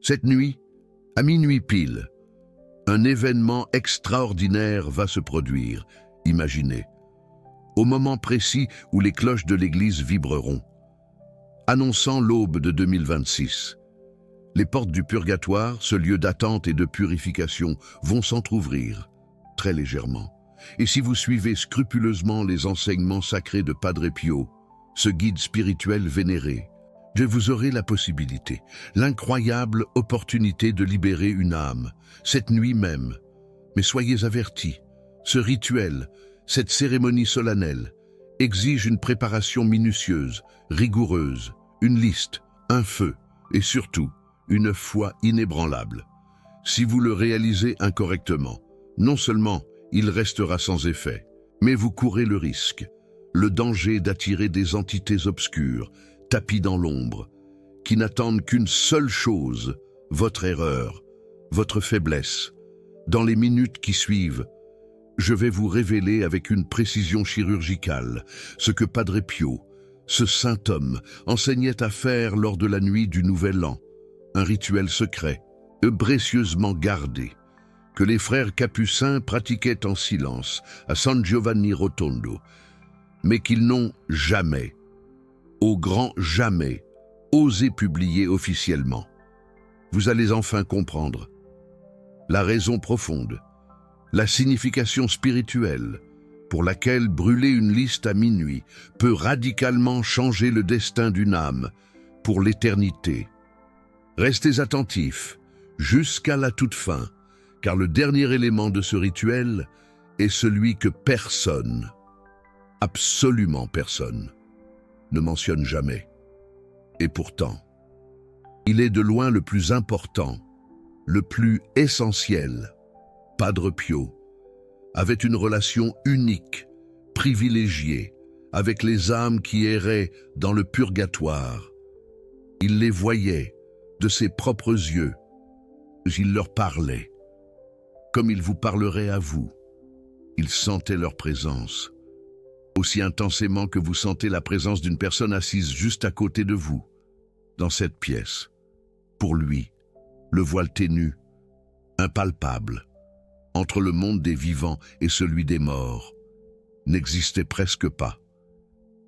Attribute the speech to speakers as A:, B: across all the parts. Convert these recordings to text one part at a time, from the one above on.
A: Cette nuit, à minuit pile, un événement extraordinaire va se produire, imaginez, au moment précis où les cloches de l'église vibreront, annonçant l'aube de 2026. Les portes du purgatoire, ce lieu d'attente et de purification, vont s'entr'ouvrir, très légèrement. Et si vous suivez scrupuleusement les enseignements sacrés de Padre Pio, ce guide spirituel vénéré, vous aurez la possibilité, l'incroyable opportunité de libérer une âme, cette nuit même. Mais soyez avertis, ce rituel, cette cérémonie solennelle, exige une préparation minutieuse, rigoureuse, une liste, un feu et surtout une foi inébranlable. Si vous le réalisez incorrectement, non seulement il restera sans effet, mais vous courez le risque, le danger d'attirer des entités obscures, tapis dans l'ombre, qui n'attendent qu'une seule chose, votre erreur, votre faiblesse. Dans les minutes qui suivent, je vais vous révéler avec une précision chirurgicale ce que Padre Pio, ce saint homme, enseignait à faire lors de la nuit du Nouvel An, un rituel secret, précieusement gardé, que les frères capucins pratiquaient en silence à San Giovanni Rotondo, mais qu'ils n'ont jamais, au grand jamais, osé publier officiellement. Vous allez enfin comprendre la raison profonde, la signification spirituelle pour laquelle brûler une liste à minuit peut radicalement changer le destin d'une âme pour l'éternité. Restez attentifs jusqu'à la toute fin, car le dernier élément de ce rituel est celui que personne, absolument personne, ne mentionne jamais. Et pourtant, il est de loin le plus important, le plus essentiel. Padre Pio avait une relation unique, privilégiée, avec les âmes qui erraient dans le purgatoire. Il les voyait de ses propres yeux. Il leur parlait, comme il vous parlerait à vous. Il sentait leur présence, aussi intensément que vous sentez la présence d'une personne assise juste à côté de vous, dans cette pièce. Pour lui, le voile ténu, impalpable, entre le monde des vivants et celui des morts, n'existait presque pas.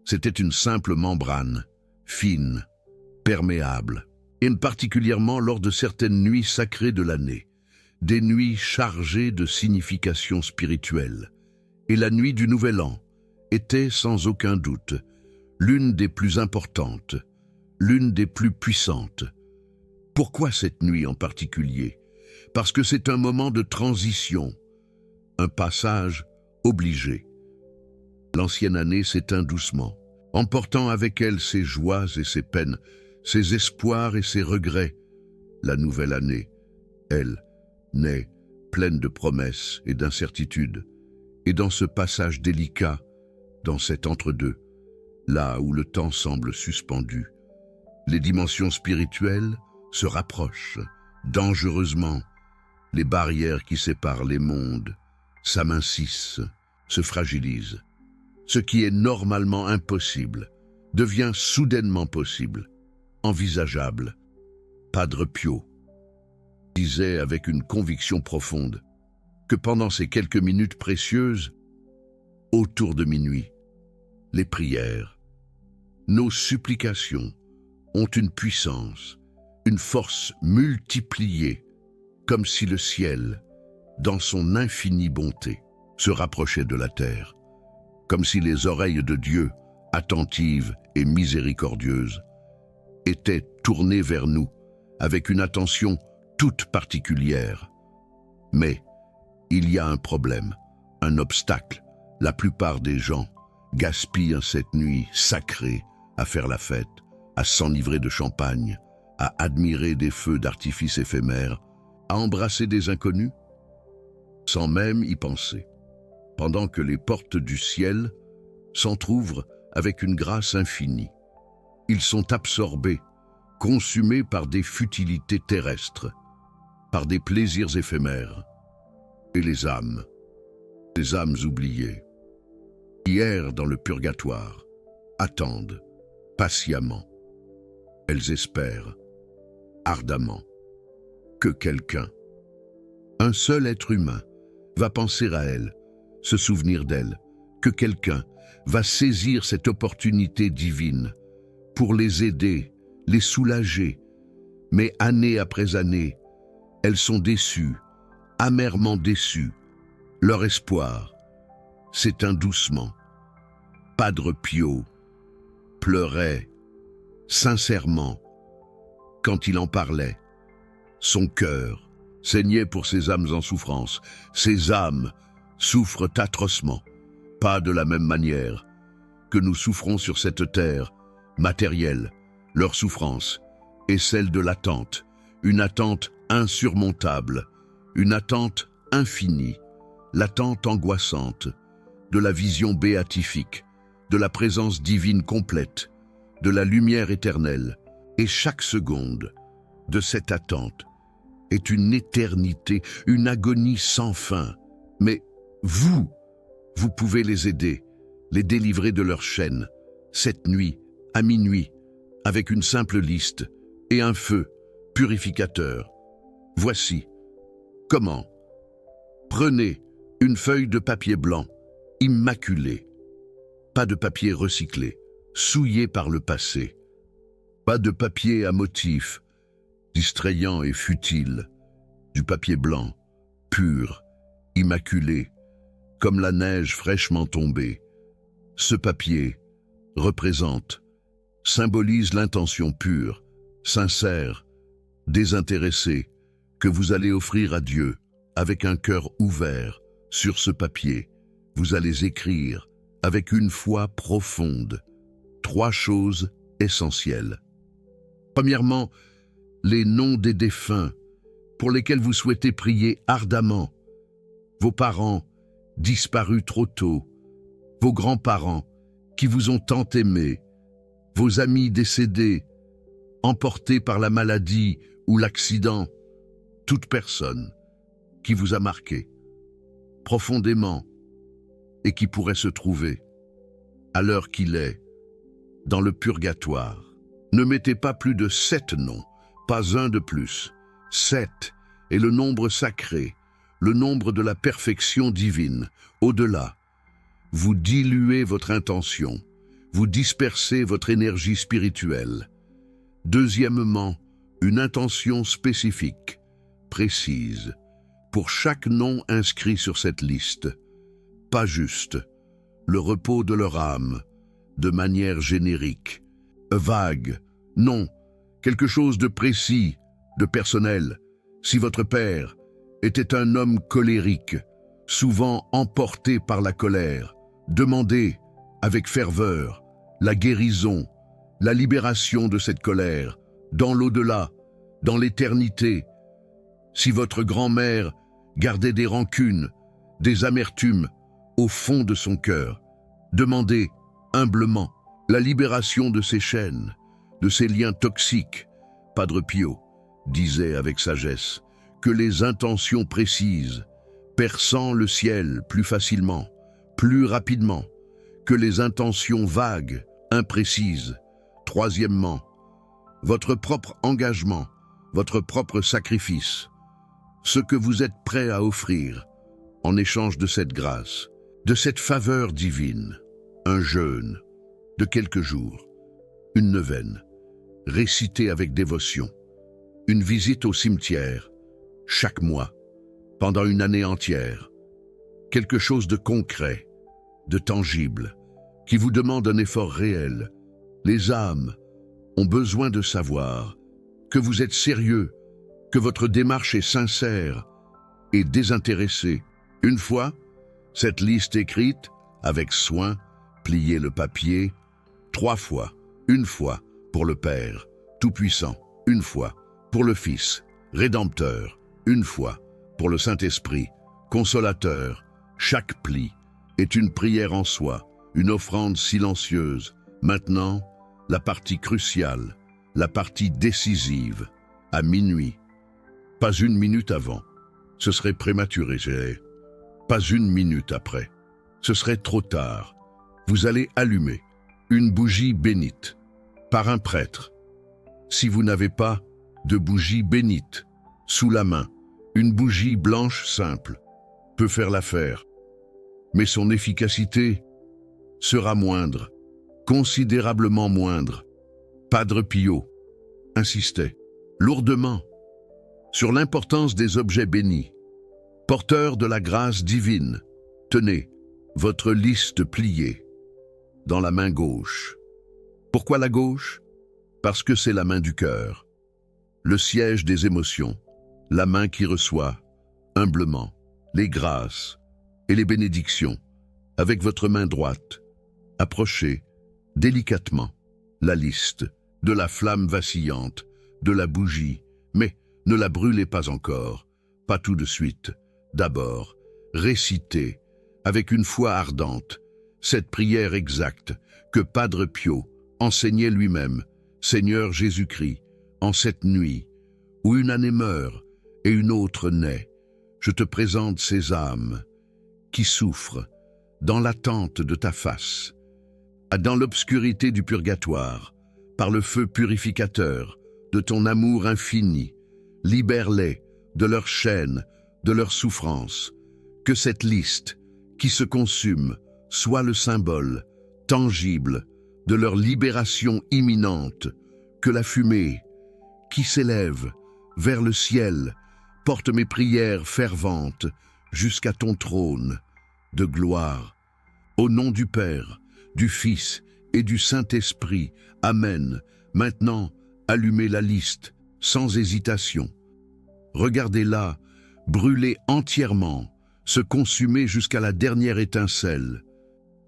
A: C'était une simple membrane, fine, perméable, et particulièrement lors de certaines nuits sacrées de l'année, des nuits chargées de signification spirituelle. Et la nuit du Nouvel An était sans aucun doute l'une des plus importantes, l'une des plus puissantes. Pourquoi cette nuit en particulier? Parce que c'est un moment de transition, un passage obligé. L'ancienne année s'éteint doucement, emportant avec elle ses joies et ses peines, ses espoirs et ses regrets. La nouvelle année, elle, naît pleine de promesses et d'incertitudes. Et dans ce passage délicat, dans cet entre-deux, là où le temps semble suspendu, les dimensions spirituelles se rapprochent dangereusement. Les barrières qui séparent les mondes s'amincissent, se fragilisent. Ce qui est normalement impossible devient soudainement possible, envisageable. Padre Pio disait avec une conviction profonde que pendant ces quelques minutes précieuses, autour de minuit, les prières, nos supplications ont une puissance, une force multipliée, comme si le ciel, dans son infinie bonté, se rapprochait de la terre, comme si les oreilles de Dieu, attentives et miséricordieuses, étaient tournées vers nous avec une attention toute particulière. Mais il y a un problème, un obstacle. La plupart des gens gaspillent cette nuit sacrée à faire la fête, à s'enivrer de champagne, à admirer des feux d'artifice éphémères, à embrasser des inconnus, sans même y penser, pendant que les portes du ciel s'entr'ouvrent avec une grâce infinie. Ils sont absorbés, consumés par des futilités terrestres, par des plaisirs éphémères, et les âmes oubliées, qui errent dans le purgatoire, attendent patiemment. Elles espèrent ardemment que quelqu'un. Un seul être humain va penser à elle, se souvenir d'elle, que quelqu'un va saisir cette opportunité divine pour les aider, les soulager. Mais année après année, elles sont déçues, amèrement déçues. Leur espoir s'éteint doucement. Padre Pio pleurait sincèrement quand il en parlait. Son cœur saignait pour ces âmes en souffrance. Ces âmes souffrent atrocement, pas de la même manière que nous souffrons sur cette terre matérielle. Leur souffrance est celle de l'attente, une attente insurmontable, une attente infinie, l'attente angoissante de la vision béatifique, de la présence divine complète, de la lumière éternelle. Et chaque seconde de cette attente est une éternité, une agonie sans fin. Mais vous pouvez les aider, les délivrer de leur chaîne, cette nuit, à minuit, avec une simple liste et un feu purificateur. Voici comment. Prenez une feuille de papier blanc, immaculé, pas de papier recyclé, souillé par le passé, pas de papier à motifs, distrayant et futile, du papier blanc, pur, immaculé, comme la neige fraîchement tombée. Ce papier représente, symbolise l'intention pure, sincère, désintéressée, que vous allez offrir à Dieu avec un cœur ouvert. Sur ce papier, vous allez écrire, avec une foi profonde, 3 choses essentielles. Premièrement, les noms des défunts pour lesquels vous souhaitez prier ardemment. Vos parents disparus trop tôt, vos grands-parents qui vous ont tant aimé, vos amis décédés, emportés par la maladie ou l'accident, toute personne qui vous a marqué profondément et qui pourrait se trouver, à l'heure qu'il est, dans le purgatoire. Ne mettez pas plus de 7 noms, pas un de plus. 7 est le nombre sacré, le nombre de la perfection divine. Au-delà, vous diluez votre intention, vous dispersez votre énergie spirituelle. Deuxièmement, une intention spécifique, précise, pour chaque nom inscrit sur cette liste. Pas juste le repos de leur âme, de manière générique, vague, non, quelque chose de précis, de personnel. Si votre père était un homme colérique, souvent emporté par la colère, demandez avec ferveur la guérison, la libération de cette colère, dans l'au-delà, dans l'éternité. Si votre grand-mère gardait des rancunes, des amertumes au fond de son cœur, demandez humblement la libération de ces chaînes, de ces liens toxiques. Padre Pio disait avec sagesse que les intentions précises, perçant le ciel plus facilement, plus rapidement, que les intentions vagues, imprécises. Troisièmement, votre propre engagement, votre propre sacrifice, ce que vous êtes prêt à offrir en échange de cette grâce, de cette faveur divine, un jeûne de quelques jours, une neuvaine, récitée avec dévotion, une visite au cimetière, chaque mois, pendant une année entière, quelque chose de concret, de tangible, qui vous demande un effort réel. Les âmes ont besoin de savoir que vous êtes sérieux, que votre démarche est sincère et désintéressée. Une fois cette liste écrite, avec soin, pliez le papier 3 fois, une fois pour le Père Tout-Puissant, une fois pour le Fils Rédempteur, une fois pour le Saint-Esprit Consolateur. Chaque pli est une prière en soi, une offrande silencieuse. Maintenant, la partie cruciale, la partie décisive, à minuit. Pas une minute avant, ce serait prématuré, pas une minute après, ce serait trop tard. Vous allez allumer une bougie bénite par un prêtre. Si vous n'avez pas de bougie bénite, sous la main, une bougie blanche simple peut faire l'affaire. Mais son efficacité sera moindre, considérablement moindre. Padre Pio insistait lourdement sur l'importance des objets bénis, porteurs de la grâce divine. Tenez, votre liste pliée dans la main gauche. Pourquoi la gauche? Parce que c'est la main du cœur, le siège des émotions, la main qui reçoit, humblement, les grâces et les bénédictions. Avec votre main droite, approchez délicatement la liste de la flamme vacillante, de la bougie, mais ne la brûlez pas encore, pas tout de suite. D'abord, récitez, avec une foi ardente, cette prière exacte que Padre Pio enseignait lui-même. Seigneur Jésus-Christ, en cette nuit, où une année meurt et une autre naît, je te présente ces âmes qui souffrent dans l'attente de ta face, dans l'obscurité du purgatoire, par le feu purificateur de ton amour infini. Libère-les de leurs chaînes, de leurs souffrances. Que cette liste qui se consume soit le symbole tangible de leur libération imminente. Que la fumée qui s'élève vers le ciel porte mes prières ferventes jusqu'à ton trône de gloire. Au nom du Père, du Fils et du Saint-Esprit. Amen. Maintenant, allumez la liste, sans hésitation. Regardez-la, brûler entièrement, se consumer jusqu'à la dernière étincelle.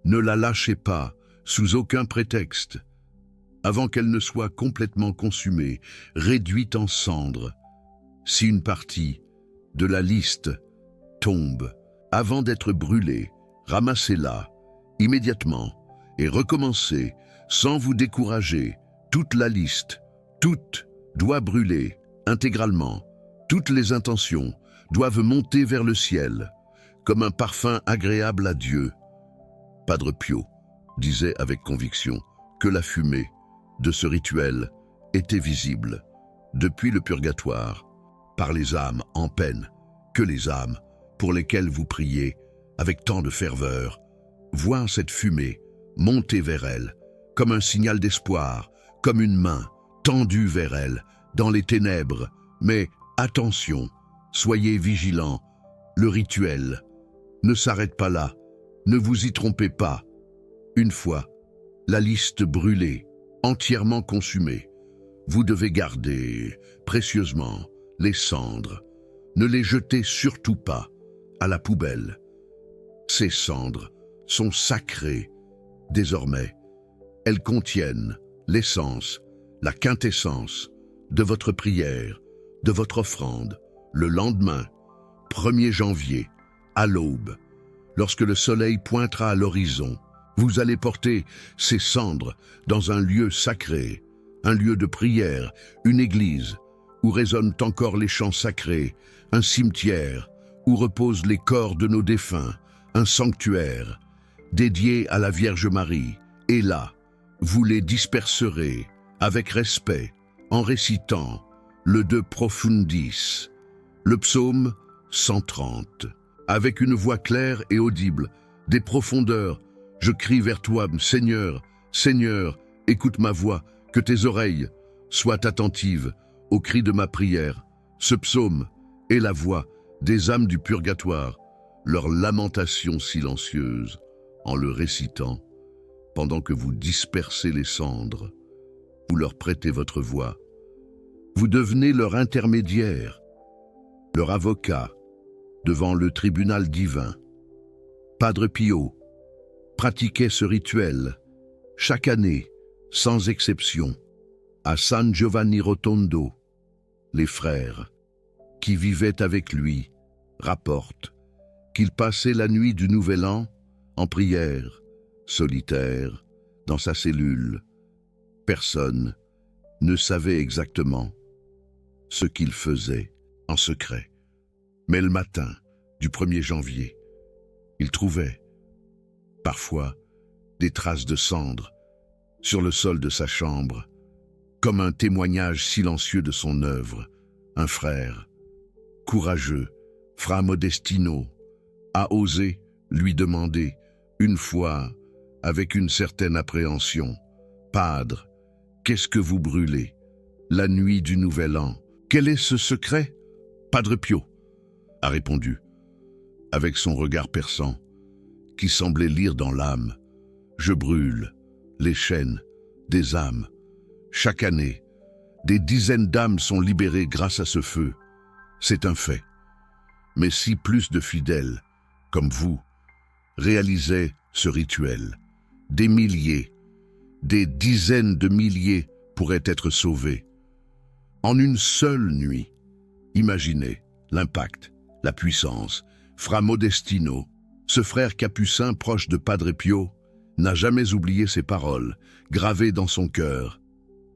A: Ne la lâchez pas, sous aucun prétexte. Avant qu'elle ne soit complètement consumée, réduite en cendres. Si une partie de la liste tombe, avant d'être brûlée, ramassez-la immédiatement et recommencez sans vous décourager. Toute la liste, toute doit brûler intégralement. Toutes les intentions doivent monter vers le ciel, comme un parfum agréable à Dieu. Padre Pio disait avec conviction que la fumée de ce rituel était visible depuis le purgatoire par les âmes en peine, que les âmes pour lesquelles vous priez avec tant de ferveur voient cette fumée monter vers elles comme un signal d'espoir, comme une main tendue vers elles dans les ténèbres. Mais attention, soyez vigilants, le rituel ne s'arrête pas là, ne vous y trompez pas. Une fois la liste brûlée, entièrement consumée, vous devez garder précieusement les cendres. Ne les jetez surtout pas à la poubelle. Ces cendres sont sacrées désormais. Elles contiennent l'essence, la quintessence de votre prière, de votre offrande. Le lendemain, 1er janvier, à l'aube, lorsque le soleil pointera à l'horizon, vous allez porter ces cendres dans un lieu sacré, un lieu de prière, une église, où résonnent encore les chants sacrés, un cimetière, où reposent les corps de nos défunts, un sanctuaire, dédié à la Vierge Marie. Et là, vous les disperserez avec respect, en récitant le De Profundis, le psaume 130, avec une voix claire et audible, des profondeurs. Je crie vers toi, Seigneur, Seigneur, écoute ma voix, que tes oreilles soient attentives au cri de ma prière. Ce psaume est la voix des âmes du purgatoire, leur lamentation silencieuse, en le récitant, pendant que vous dispersez les cendres, vous leur prêtez votre voix. Vous devenez leur intermédiaire, leur avocat, devant le tribunal divin. Padre Pio pratiquait ce rituel chaque année, sans exception, à San Giovanni Rotondo. Les frères qui vivaient avec lui rapportent qu'il passait la nuit du Nouvel An en prière, solitaire, dans sa cellule. Personne ne savait exactement ce qu'il faisait en secret. Mais le matin du 1er janvier, il trouvait parfois des traces de cendres sur le sol de sa chambre, comme un témoignage silencieux de son œuvre. Un frère courageux, Fra Modestino, a osé lui demander, une fois, avec une certaine appréhension, « Padre, qu'est-ce que vous brûlez, la nuit du Nouvel An? Quel est ce secret ?» Padre Pio a répondu, avec son regard perçant, qui semblait lire dans l'âme, « Je brûle les chaînes des âmes. Chaque année, des dizaines d'âmes sont libérées grâce à ce feu. C'est un fait. Mais si plus de fidèles, comme vous, réalisaient ce rituel, des milliers, des dizaines de milliers pourraient être sauvés. En une seule nuit, imaginez l'impact, la puissance. Fra Modestino, ce frère capucin proche de Padre Pio, n'a jamais oublié ces paroles, gravées dans son cœur.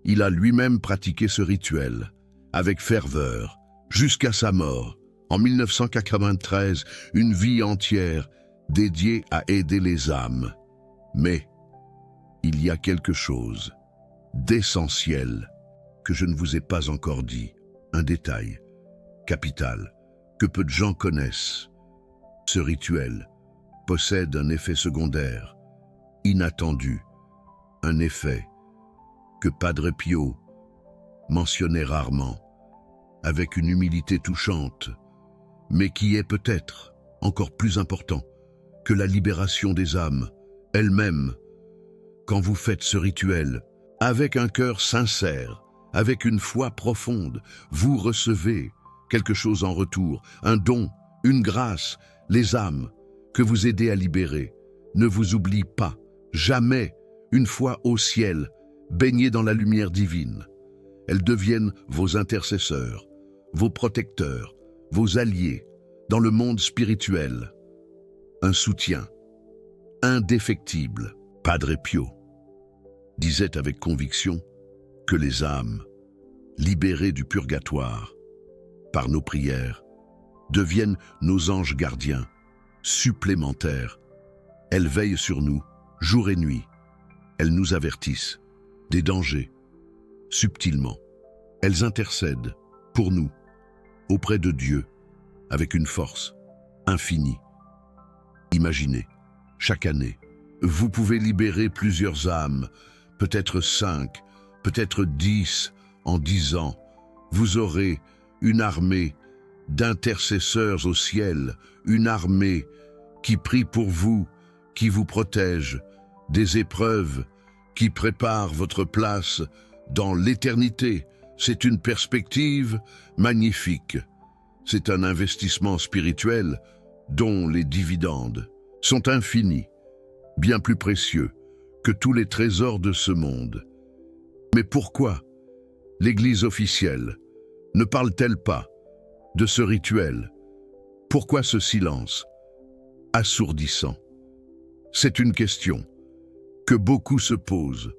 A: Il a lui-même pratiqué ce rituel, avec ferveur, jusqu'à sa mort, en 1993, une vie entière dédiée à aider les âmes. Mais il y a quelque chose d'essentiel que je ne vous ai pas encore dit, un détail capital que peu de gens connaissent. Ce rituel possède un effet secondaire, inattendu, un effet que Padre Pio mentionnait rarement, avec une humilité touchante, mais qui est peut-être encore plus important que la libération des âmes elles-mêmes. Quand vous faites ce rituel, avec un cœur sincère, avec une foi profonde, vous recevez quelque chose en retour, un don, une grâce. Les âmes que vous aidez à libérer ne vous oublient pas, jamais, une fois au ciel, baignées dans la lumière divine. Elles deviennent vos intercesseurs, vos protecteurs, vos alliés dans le monde spirituel. Un soutien indéfectible. Padre Pio disait avec conviction que les âmes, libérées du purgatoire par nos prières, deviennent nos anges gardiens, supplémentaires. Elles veillent sur nous, jour et nuit. Elles nous avertissent des dangers, subtilement. Elles intercèdent pour nous, auprès de Dieu, avec une force infinie. Imaginez, chaque année, vous pouvez libérer plusieurs âmes, peut-être 5, peut-être 10, en 10 ans. Vous aurez une armée d'intercesseurs au ciel, une armée qui prie pour vous, qui vous protège, des épreuves qui préparent votre place dans l'éternité. C'est une perspective magnifique. C'est un investissement spirituel dont les dividendes sont infinis, bien plus précieux que tous les trésors de ce monde. Mais pourquoi l'Église officielle ne parle-t-elle pas de ce rituel? Pourquoi ce silence assourdissant? C'est une question que beaucoup se posent,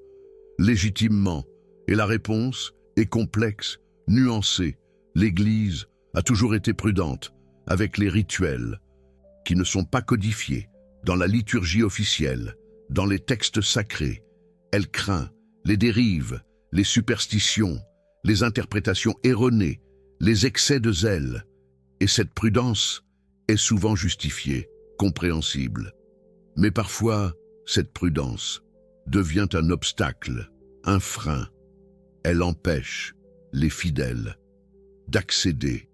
A: légitimement, et la réponse est complexe, nuancée. L'Église a toujours été prudente avec les rituels qui ne sont pas codifiés dans la liturgie officielle, dans les textes sacrés. Elle craint les dérives, les superstitions, les interprétations erronées, les excès de zèle. Et cette prudence est souvent justifiée, compréhensible. Mais parfois, cette prudence devient un obstacle, un frein. Elle empêche les fidèles d'accéder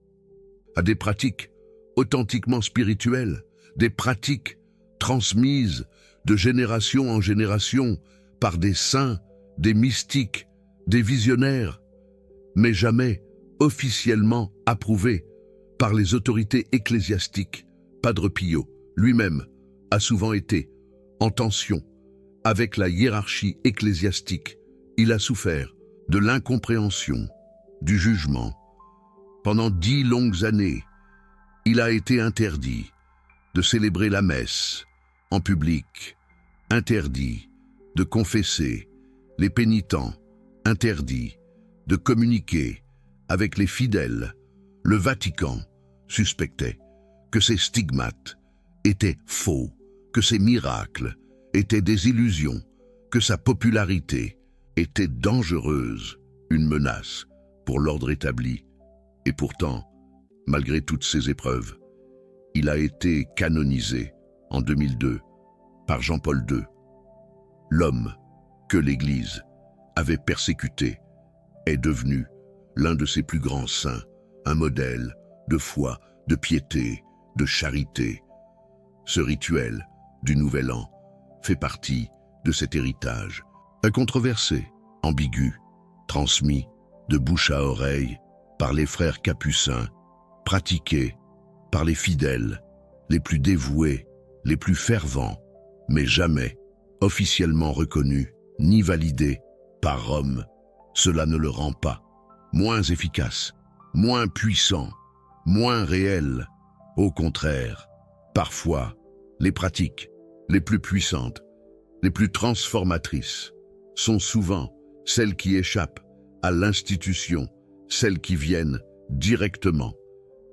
A: à des pratiques authentiquement spirituelles, des pratiques transmises de génération en génération par des saints, des mystiques, des visionnaires, mais jamais officiellement approuvées par les autorités ecclésiastiques. Padre Pio lui-même a souvent été en tension avec la hiérarchie ecclésiastique. Il a souffert de l'incompréhension, du jugement. Pendant 10 longues années, il a été interdit de célébrer la messe en public, interdit de confesser les pénitents, interdit de communiquer avec les fidèles. Le Vatican suspectait que ces stigmates étaient faux, que ces miracles étaient des illusions, que sa popularité était dangereuse, une menace pour l'ordre établi. Et pourtant, malgré toutes ces épreuves. Il a été canonisé en 2002 par Jean-Paul II. L'homme que l'Église avait persécuté est devenu l'un de ses plus grands saints, un modèle de foi, de piété, de charité. Ce rituel du Nouvel An fait partie de cet héritage, incontroversé, ambigu, transmis de bouche à oreille par les frères capucins, pratiqué par les fidèles, les plus dévoués, les plus fervents, mais jamais officiellement reconnu ni validé par Rome. Cela ne le rend pas moins efficace, moins puissant, moins réel. Au contraire, parfois, les pratiques les plus puissantes, les plus transformatrices, sont souvent celles qui échappent à l'institution, celles qui viennent directement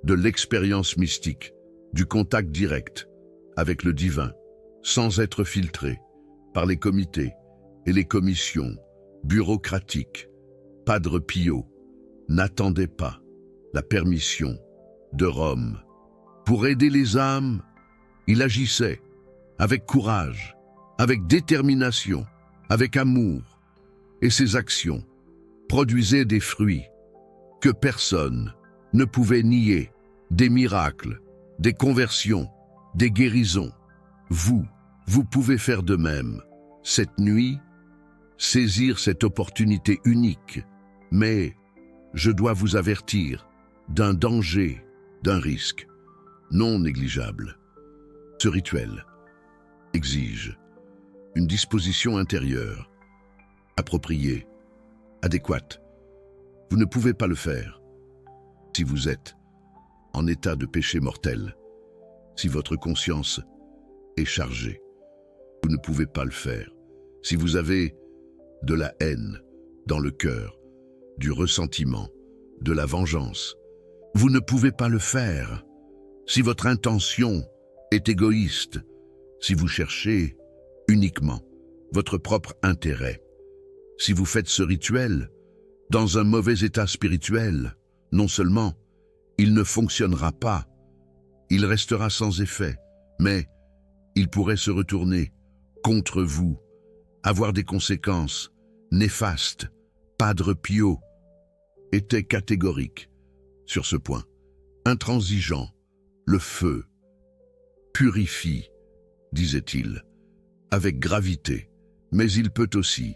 A: de l'expérience mystique, du contact direct avec le divin, sans être filtrées par les comités et les commissions bureaucratiques. Padre Pio n'attendait pas la permission de Rome. Pour aider les âmes, il agissait avec courage, avec détermination, avec amour, et ses actions produisaient des fruits que personne ne pouvait nier, des miracles, des conversions, des guérisons. Vous pouvez faire de même. Cette nuit, saisir cette opportunité unique, mais je dois vous avertir d'un danger, d'un risque non négligeable. Ce rituel exige une disposition intérieure, appropriée, adéquate. Vous ne pouvez pas le faire si vous êtes en état de péché mortel, si votre conscience est chargée. Vous ne pouvez pas le faire si vous avez de la haine dans le cœur, du ressentiment, de la vengeance. Vous ne pouvez pas le faire si votre intention est égoïste, si vous cherchez uniquement votre propre intérêt. Si vous faites ce rituel dans un mauvais état spirituel, non seulement il ne fonctionnera pas, il restera sans effet, mais il pourrait se retourner contre vous, avoir des conséquences néfastes. Padre Pio était catégorique sur ce point, intransigeant. Le feu purifie, disait-il, avec gravité, mais il peut aussi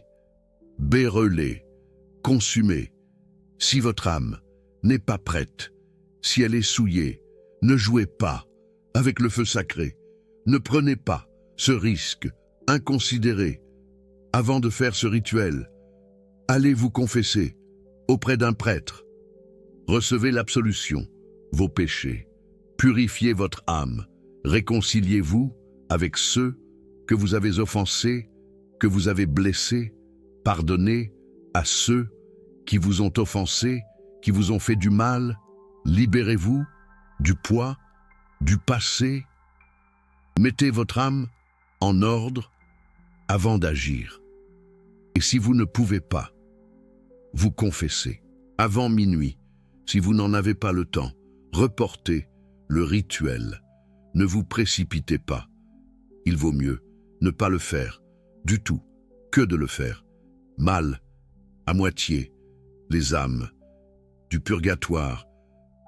A: brûler, consumer. Si votre âme n'est pas prête, si elle est souillée, ne jouez pas avec le feu sacré. Ne prenez pas ce risque inconsidéré. Avant de faire ce rituel, allez vous confesser auprès d'un prêtre. Recevez l'absolution, vos péchés. Purifiez votre âme. Réconciliez-vous avec ceux que vous avez offensés, que vous avez blessés. Pardonnez à ceux qui vous ont offensés, qui vous ont fait du mal. Libérez-vous du poids, du passé. Mettez votre âme en ordre avant d'agir. Et si vous ne pouvez pas, vous confessez. Avant minuit, si vous n'en avez pas le temps, reportez le rituel. Ne vous précipitez pas. Il vaut mieux ne pas le faire du tout que de le faire mal, à moitié. Les âmes du purgatoire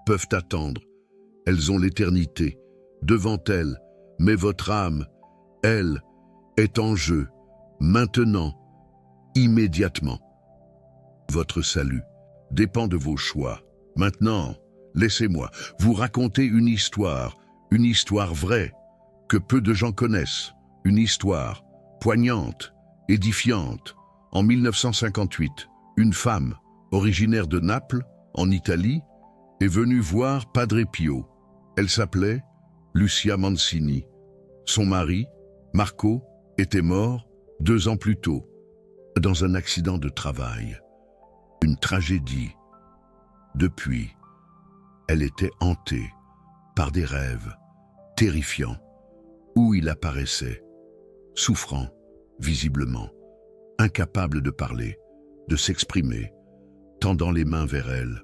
A: peuvent attendre. Elles ont l'éternité devant elles, mais votre âme, elle, est en jeu, maintenant, immédiatement. Votre salut dépend de vos choix. Maintenant, laissez-moi vous raconter une histoire vraie, que peu de gens connaissent, une histoire poignante, édifiante. En 1958, une femme, originaire de Naples, en Italie, est venue voir Padre Pio. Elle s'appelait Lucia Mancini. Son mari, Marco, était mort 2 ans plus tôt, dans un accident de travail. Une tragédie. Depuis, elle était hantée par des rêves terrifiants où il apparaissait, souffrant visiblement, incapable de parler, de s'exprimer, tendant les mains vers elle,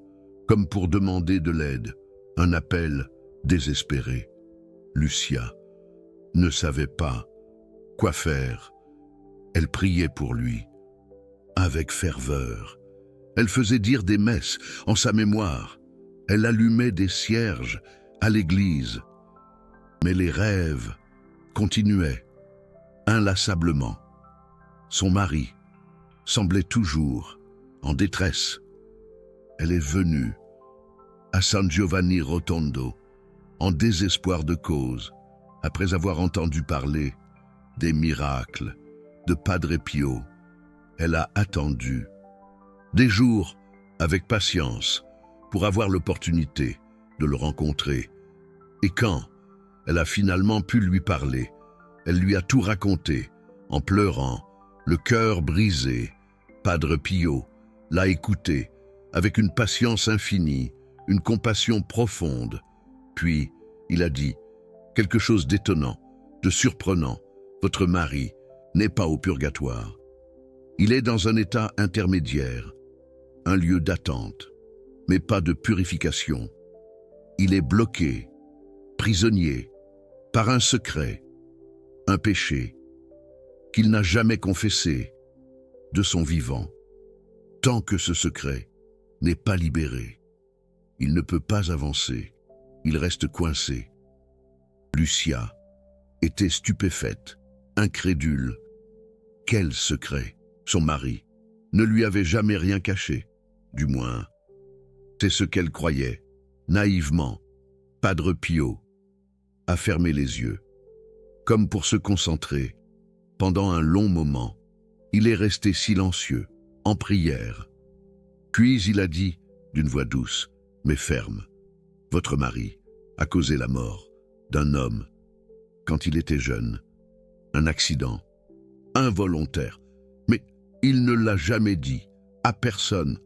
A: comme pour demander de l'aide, Un appel désespéré. Lucia ne savait pas quoi faire. Elle priait pour lui, avec ferveur. Elle faisait dire des messes en sa mémoire. Elle allumait des cierges à l'église. Mais les rêves continuaient, inlassablement. Son mari semblait toujours en détresse. Elle est venue à San Giovanni Rotondo, en désespoir de cause, après avoir entendu parler des miracles de Padre Pio. Elle a attendu des jours avec patience pour avoir l'opportunité de le rencontrer. Et quand elle a finalement pu lui parler, elle lui a tout raconté, en pleurant, le cœur brisé. Padre Pio l'a écouté avec une patience infinie, une compassion profonde. Puis, il a dit quelque chose d'étonnant, de surprenant. Votre mari n'est pas au purgatoire. Il est dans un état intermédiaire, un lieu d'attente, mais pas de purification. Il est bloqué, prisonnier, par un secret, un péché, qu'il n'a jamais confessé de son vivant. Tant que ce secret n'est pas libéré, il ne peut pas avancer, il reste coincé. Lucia était stupéfaite, incrédule. Quel secret? Son mari ne lui avait jamais rien caché, du moins. C'est ce qu'elle croyait, naïvement. Padre Pio a fermé les yeux, comme pour se concentrer. Pendant un long moment, il est resté silencieux, en prière. Puis il a dit, d'une voix douce, mais ferme, « Votre mari a causé la mort d'un homme quand il était jeune. Un accident, involontaire. Mais il ne l'a jamais dit, à personne.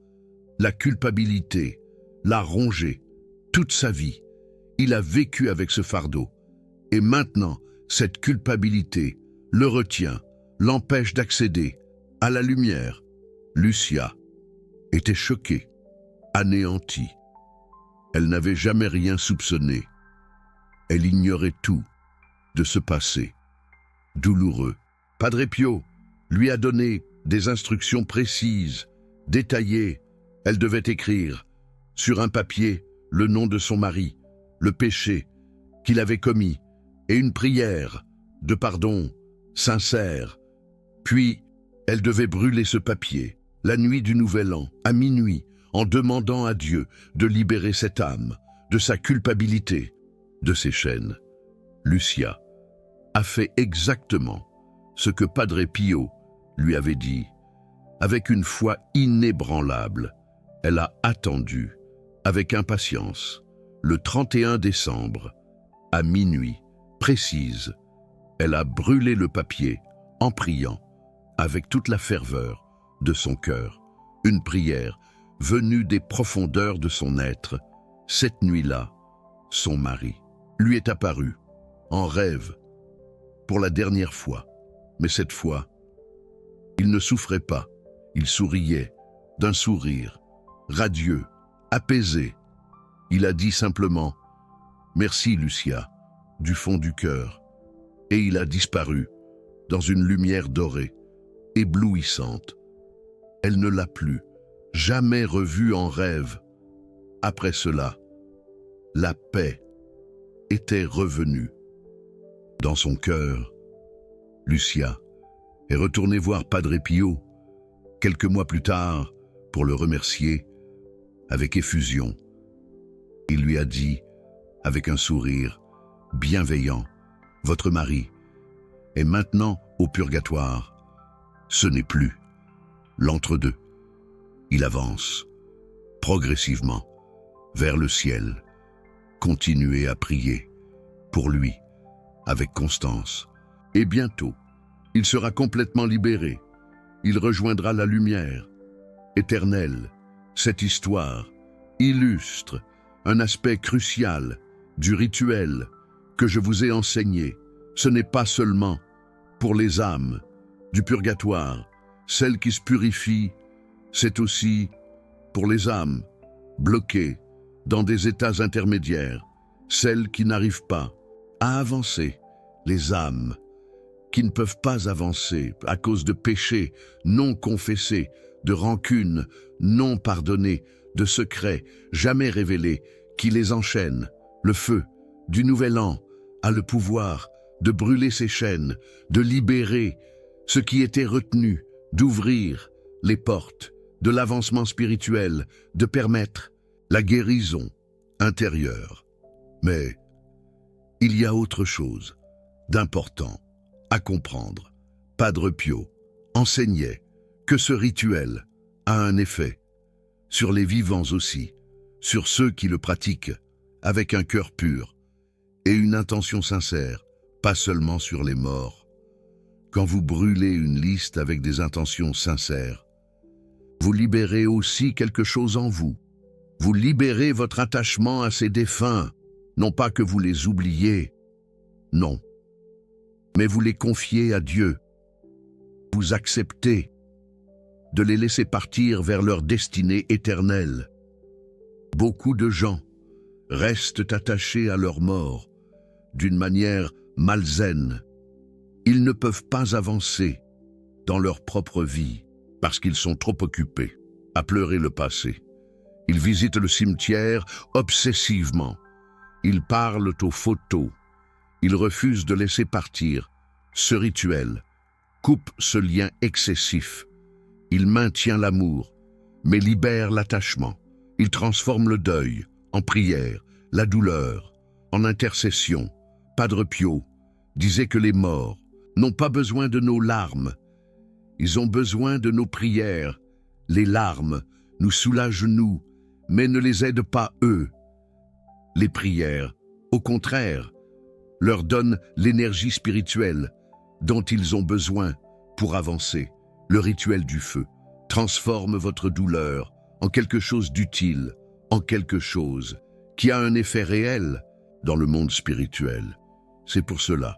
A: La culpabilité l'a rongé toute sa vie. Il a vécu avec ce fardeau. Et maintenant, cette culpabilité le retient, l'empêche d'accéder à la lumière. » Lucia était choquée, anéantie. Elle n'avait jamais rien soupçonné. Elle ignorait tout de ce passé douloureux. Padre Pio lui a donné des instructions précises, détaillées. Elle devait écrire sur un papier le nom de son mari, le péché qu'il avait commis, et une prière de pardon sincère. Puis, elle devait brûler ce papier, la nuit du Nouvel An, à minuit, en demandant à Dieu de libérer cette âme de sa culpabilité, de ses chaînes. Lucia a fait exactement ce que Padre Pio lui avait dit. Avec une foi inébranlable, elle a attendu, avec impatience, le 31 décembre, à minuit, précise. Elle a brûlé le papier en priant, avec toute la ferveur de son cœur, une prière venue des profondeurs de son être. Cette nuit-là, son mari lui est apparu, en rêve, pour la dernière fois. Mais cette fois, il ne souffrait pas, il souriait, d'un sourire, radieux, apaisé. Il a dit simplement « Merci Lucia », du fond du cœur, et il a disparu dans une lumière dorée, éblouissante. Elle ne l'a plus jamais revu en rêve. Après cela, la paix était revenue. Dans son cœur, Lucia est retournée voir Padre Pio quelques mois plus tard pour le remercier avec effusion. Il lui a dit, avec un sourire bienveillant, « Votre mari est maintenant au purgatoire. Ce n'est plus l'entre-deux. Il avance progressivement vers le ciel. Continuez à prier pour lui avec constance. Et bientôt, il sera complètement libéré. Il rejoindra la lumière éternelle. » Cette histoire illustre un aspect crucial du rituel que je vous ai enseigné. Ce n'est pas seulement pour les âmes du purgatoire, celles qui se purifient, c'est aussi pour les âmes bloquées dans des états intermédiaires, celles qui n'arrivent pas à avancer, les âmes qui ne peuvent pas avancer à cause de péchés non confessés, de rancunes non pardonnées, de secrets jamais révélés qui les enchaînent. Le feu du nouvel an a le pouvoir de brûler ces chaînes, de libérer ce qui était retenu, d'ouvrir les portes de l'avancement spirituel, de permettre la guérison intérieure. Mais il y a autre chose d'important à comprendre. Padre Pio enseignait que ce rituel a un effet sur les vivants aussi, sur ceux qui le pratiquent avec un cœur pur et une intention sincère, pas seulement sur les morts. Quand vous brûlez une liste avec des intentions sincères, vous libérez aussi quelque chose en vous. Vous libérez votre attachement à ces défunts, non pas que vous les oubliez, non, mais vous les confiez à Dieu. Vous acceptez de les laisser partir vers leur destinée éternelle. Beaucoup de gens restent attachés à leur mort d'une manière malsaine. Ils ne peuvent pas avancer dans leur propre vie parce qu'ils sont trop occupés à pleurer le passé. Ils visitent le cimetière obsessivement. Ils parlent aux photos. Ils refusent de laisser partir. Ce rituel coupe ce lien excessif. Il maintient l'amour, mais libère l'attachement. Il transforme le deuil en prière, la douleur en intercession. Padre Pio disait que les morts n'ont pas besoin de nos larmes. Ils ont besoin de nos prières. Les larmes nous soulagent nous, mais ne les aident pas eux. Les prières, au contraire, leur donnent l'énergie spirituelle dont ils ont besoin pour avancer. Le rituel du feu transforme votre douleur en quelque chose d'utile, en quelque chose qui a un effet réel dans le monde spirituel. C'est pour cela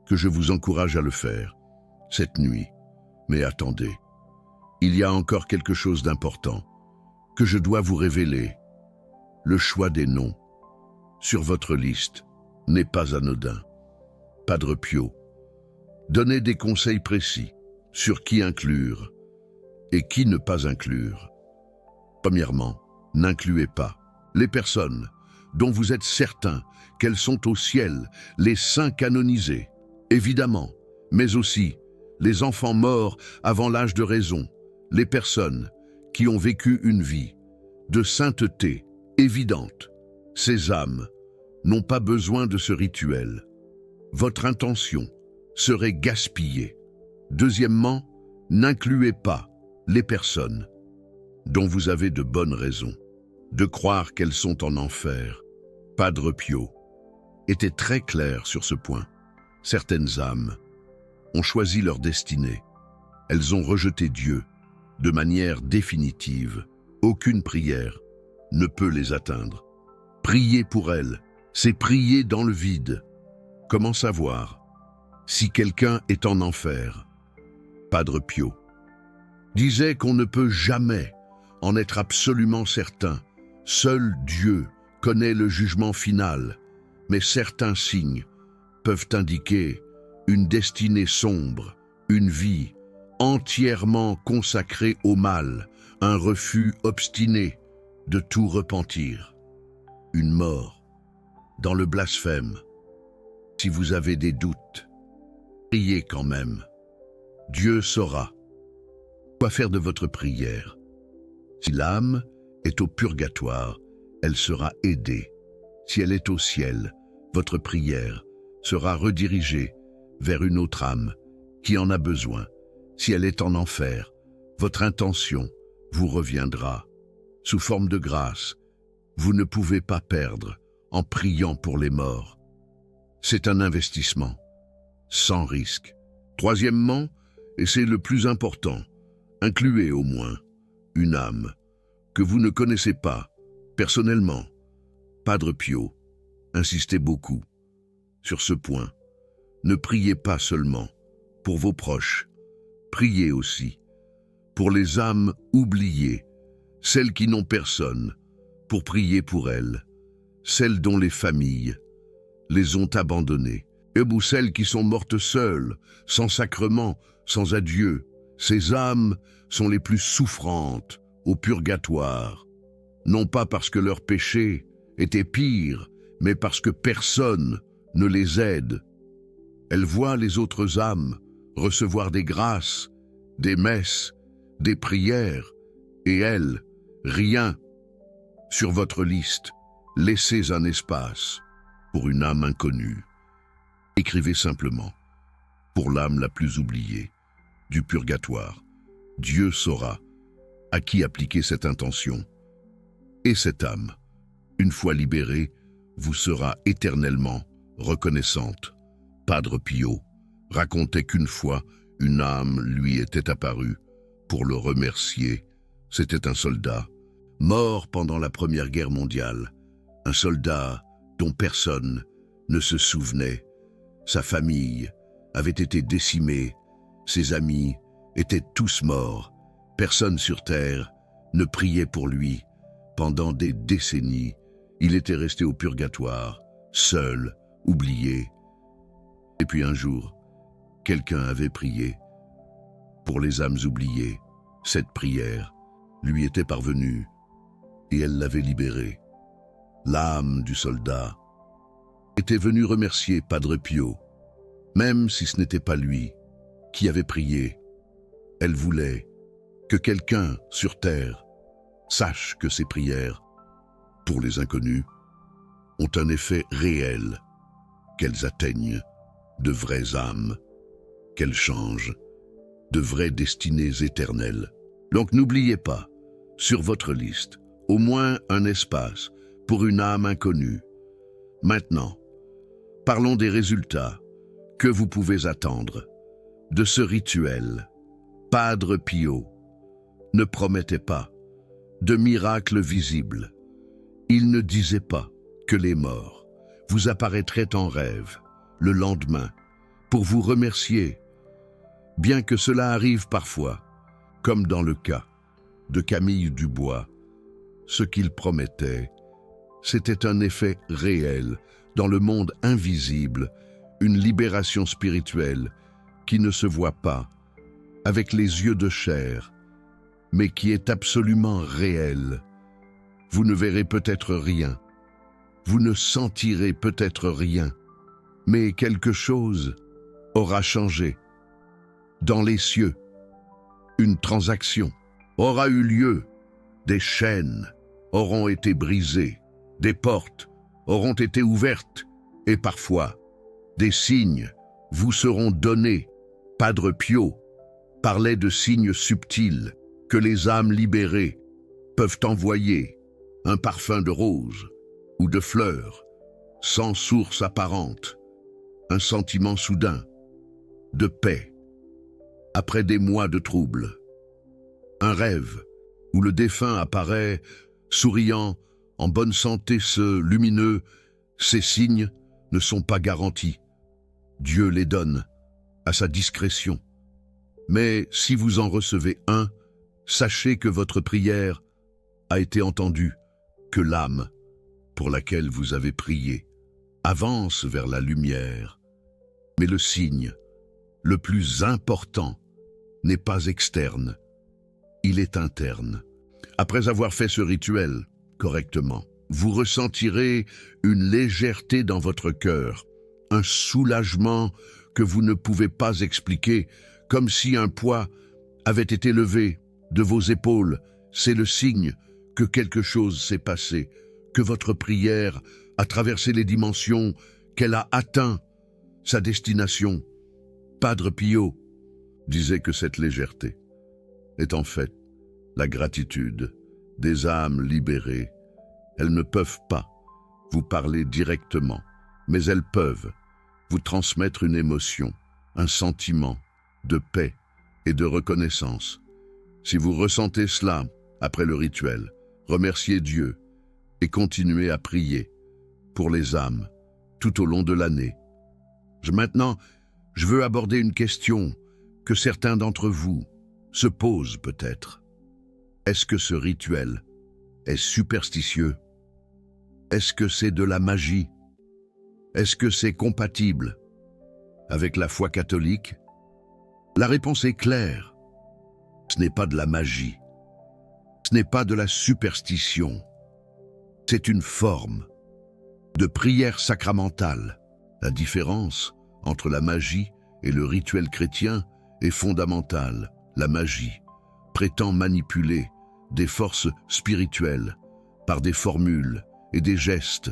A: que je vous encourage à le faire cette nuit. Mais attendez, il y a encore quelque chose d'important que je dois vous révéler. Le choix des noms sur votre liste n'est pas anodin. Padre Pio donnait des conseils précis sur qui inclure et qui ne pas inclure. Premièrement, n'incluez pas les personnes dont vous êtes certain qu'elles sont au ciel, les saints canonisés, évidemment, mais aussi les enfants morts avant l'âge de raison, les personnes qui ont vécu une vie de sainteté évidente. Ces âmes n'ont pas besoin de ce rituel. Votre intention serait gaspillée. Deuxièmement, n'incluez pas les personnes dont vous avez de bonnes raisons de croire qu'elles sont en enfer. Padre Pio était très clair sur ce point. Certaines âmes ont choisi leur destinée. Elles ont rejeté Dieu de manière définitive. Aucune prière ne peut les atteindre. Prier pour elles, c'est prier dans le vide. Comment savoir si quelqu'un est en enfer? Padre Pio disait qu'on ne peut jamais en être absolument certain. Seul Dieu connaît le jugement final, mais certains signes peuvent indiquer une destinée sombre, une vie entièrement consacrée au mal, un refus obstiné de tout repentir, une mort dans le blasphème. Si vous avez des doutes, priez quand même. Dieu saura quoi faire de votre prière. Si l'âme est au purgatoire, elle sera aidée. Si elle est au ciel, votre prière sera redirigée vers une autre âme qui en a besoin. Si elle est en enfer, votre intention vous reviendra. Sous forme de grâce, vous ne pouvez pas perdre en priant pour les morts. C'est un investissement, sans risque. Troisièmement, et c'est le plus important, incluez au moins une âme que vous ne connaissez pas personnellement. Padre Pio insistait beaucoup sur ce point. Ne priez pas seulement pour vos proches, priez aussi pour les âmes oubliées, celles qui n'ont personne pour prier pour elles, celles dont les familles les ont abandonnées, ou celles qui sont mortes seules, sans sacrement, sans adieu. Ces âmes sont les plus souffrantes au purgatoire, non pas parce que leurs péchés étaient pires, mais parce que personne ne les aide. Elles voient les autres âmes recevoir des grâces, des messes, des prières, et elles, rien. Sur votre liste, laissez un espace pour une âme inconnue. Écrivez simplement, pour l'âme la plus oubliée, du purgatoire. Dieu saura à qui appliquer cette intention. Et cette âme, une fois libérée, vous sera éternellement reconnaissante. Padre Pio racontait qu'une fois, une âme lui était apparue pour le remercier. C'était un soldat, mort pendant la Première Guerre mondiale. Un soldat dont personne ne se souvenait. Sa famille avait été décimée, ses amis étaient tous morts. Personne sur terre ne priait pour lui. Pendant des décennies, il était resté au purgatoire, seul, oublié. Et puis un jour, quelqu'un avait prié. Pour les âmes oubliées, cette prière lui était parvenue et elle l'avait libéré. L'âme du soldat était venue remercier Padre Pio, même si ce n'était pas lui qui avait prié. Elle voulait que quelqu'un sur terre sache que ces prières, pour les inconnus, ont un effet réel, qu'elles atteignent de vraies âmes, qu'elles changent de vraies destinées éternelles. Donc n'oubliez pas, sur votre liste, au moins un espace pour une âme inconnue. Maintenant, parlons des résultats que vous pouvez attendre de ce rituel. Padre Pio ne promettait pas de miracles visibles. Il ne disait pas que les morts vous apparaîtraient en rêve le lendemain pour vous remercier, bien que cela arrive parfois, comme dans le cas de Camille Dubois. Ce qu'il promettait, c'était un effet réel dans le monde invisible, une libération spirituelle qui ne se voit pas avec les yeux de chair, mais qui est absolument réelle. Vous ne verrez peut-être rien, vous ne sentirez peut-être rien, mais quelque chose aura changé. Dans les cieux, une transaction aura eu lieu, des chaînes auront été brisées, des portes auront été ouvertes, et parfois, des signes vous seront donnés. Padre Pio parlait de signes subtils que les âmes libérées peuvent envoyer, un parfum de rose ou de fleurs, sans source apparente, un sentiment soudain de paix après des mois de troubles, un rêve où le défunt apparaît souriant, en bonne santé, ce lumineux. Ces signes ne sont pas garantis. Dieu les donne à sa discrétion. Mais si vous en recevez un, sachez que votre prière a été entendue, que l'âme pour laquelle vous avez prié avance vers la lumière. Mais le signe le plus important n'est pas externe, il est interne. Après avoir fait ce rituel correctement, vous ressentirez une légèreté dans votre cœur, un soulagement que vous ne pouvez pas expliquer, comme si un poids avait été levé de vos épaules. C'est le signe que quelque chose s'est passé, que votre prière a traversé les dimensions, qu'elle a atteint sa destination. Padre Pio disait que cette légèreté est en fait la gratitude des âmes libérées. Elles ne peuvent pas vous parler directement, mais elles peuvent vous transmettre une émotion, un sentiment de paix et de reconnaissance. Si vous ressentez cela après le rituel, remerciez Dieu et continuez à prier pour les âmes tout au long de l'année. Maintenant, je veux aborder une question que certains d'entre vous se posent peut-être. Est-ce que ce rituel est superstitieux? Est-ce que c'est de la magie? Est-ce que c'est compatible avec la foi catholique? La réponse est claire. Ce n'est pas de la magie. Ce n'est pas de la superstition. C'est une forme de prière sacramentale. La différence entre la magie et le rituel chrétien est fondamentale. La magie prétend manipuler des forces spirituelles par des formules et des gestes.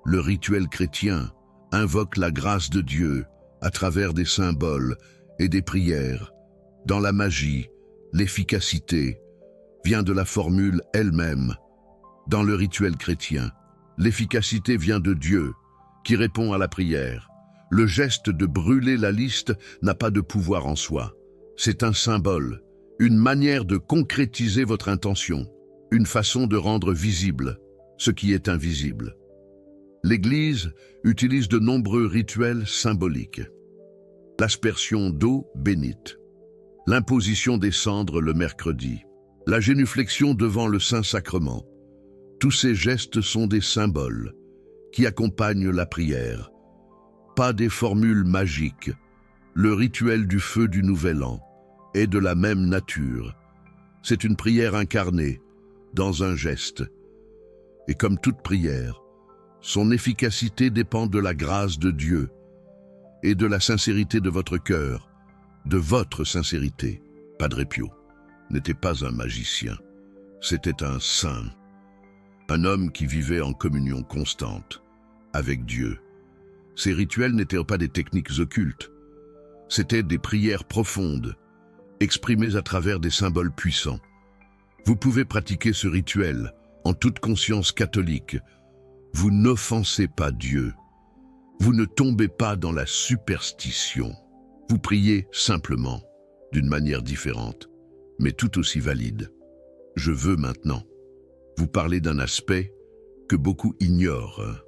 A: Le rituel chrétien invoque la grâce de Dieu à travers des symboles et des prières. Dans la magie, l'efficacité vient de la formule elle-même. Dans le rituel chrétien, l'efficacité vient de Dieu, qui répond à la prière. Le geste de brûler la liste n'a pas de pouvoir en soi. C'est un symbole, une manière de concrétiser votre intention, une façon de rendre visible ce qui est invisible. L'Église utilise de nombreux rituels symboliques. L'aspersion d'eau bénite, l'imposition des cendres le mercredi, la génuflexion devant le Saint-Sacrement. Tous ces gestes sont des symboles qui accompagnent la prière, pas des formules magiques. Le rituel du feu du Nouvel An est de la même nature. C'est une prière incarnée dans un geste. Et comme toute prière, son efficacité dépend de la grâce de Dieu et de la sincérité de votre cœur, de votre sincérité. Padre Pio n'était pas un magicien, c'était un saint, un homme qui vivait en communion constante avec Dieu. Ces rituels n'étaient pas des techniques occultes, c'étaient des prières profondes, exprimées à travers des symboles puissants. Vous pouvez pratiquer ce rituel en toute conscience catholique. Vous n'offensez pas Dieu. Vous ne tombez pas dans la superstition. Vous priez simplement, d'une manière différente, mais tout aussi valide. Je veux maintenant vous parler d'un aspect que beaucoup ignorent.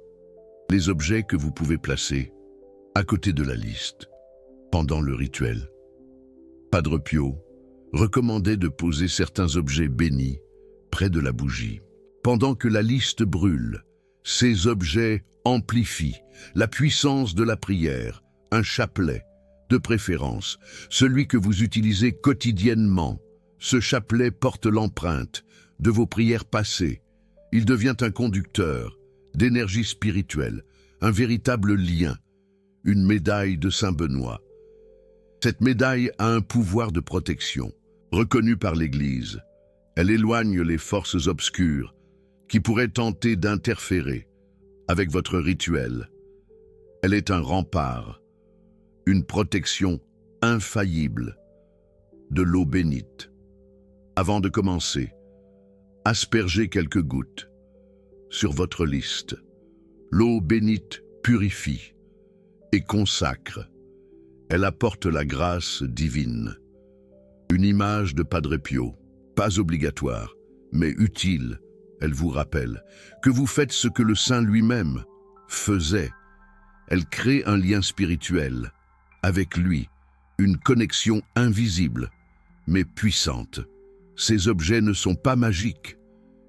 A: Les objets que vous pouvez placer à côté de la liste pendant le rituel. Padre Pio recommandait de poser certains objets bénis près de la bougie. Pendant que la liste brûle, ces objets amplifient la puissance de la prière. Un chapelet, de préférence, celui que vous utilisez quotidiennement. Ce chapelet porte l'empreinte de vos prières passées. Il devient un conducteur d'énergie spirituelle, un véritable lien, une médaille de Saint Benoît. Cette médaille a un pouvoir de protection, reconnu par l'Église. Elle éloigne les forces obscures qui pourraient tenter d'interférer avec votre rituel. Elle est un rempart, une protection infaillible de l'eau bénite. Avant de commencer, aspergez quelques gouttes sur votre liste. L'eau bénite purifie et consacre. Elle apporte la grâce divine. Une image de Padre Pio, pas obligatoire, mais utile. Elle vous rappelle que vous faites ce que le Saint lui-même faisait. Elle crée un lien spirituel avec lui, une connexion invisible, mais puissante. Ces objets ne sont pas magiques,